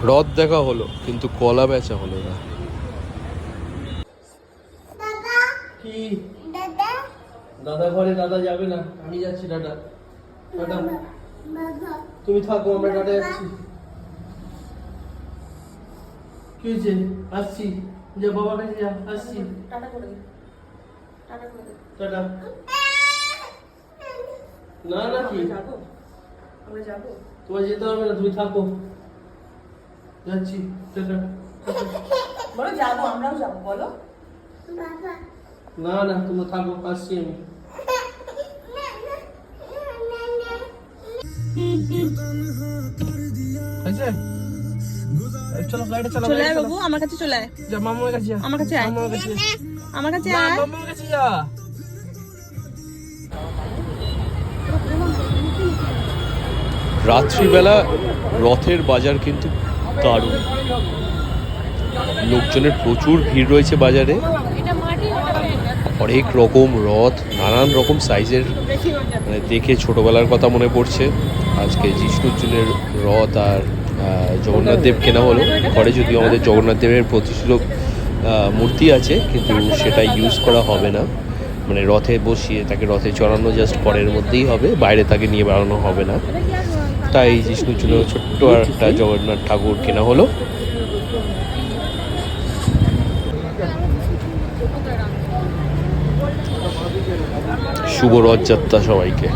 রথ দেখা হলো কিন্তু কলা বেচা হলো না। কি দাদা ঘরে দাদা যাবে না, আমি যাচ্ছি। টাটা টাটা, তুমি থাকো, আমরা টাটা যাচ্ছি। কি হয়েছে? আসছি, যা বাবা কাছে যা, আসছি। টাটা করে দে, টাটা করে দে। টাটা। না না, কি আমরা যাবো। তোমার যেতে হবে না, তুমি থাকো, যাচ্ছি। টাটা। বলো যাবো, আমরাও যাবো, বলো। না না, তুমি থাকো, আসছি আমি। চলো গাড়ি চালাও। চলে আয় বাবু, আমার কাছে চলে আয়। যা মামার কাছে যা, আমার কাছে আয়, মামার কাছে যা, আমার কাছে না, আয়। মামার কাছে যা। রাত্রিবেলা রথের বাজার কিন্তু দারুণ, লোকজনের প্রচুর ভিড় রয়েছে বাজারে। অনেক রকম রথ, নানান রকম সাইজের, মানে দেখে ছোটবেলার কথা মনে পড়ছে। আজকে জিষ্ণুর্জুনের রথ আর জগন্নাথ দেব কেনা হলো ঘরে, যদিও আমাদের জগন্নাথ দেবের প্রতিষ্ঠিত মূর্তি আছে কিন্তু সেটা ইউজ করা হবে না, মানে রথে বসিয়ে তাকে রথে চড়ানো জাস্ট পরের মধ্যেই হবে, বাইরে তাকে নিয়ে বেড়ানো হবে না। তাই জিষ্ণুর্জুনের ছোট্ট একটা জগন্নাথ ঠাকুর কেনা হলো। শুভ রথযাত্রা সবাইকে।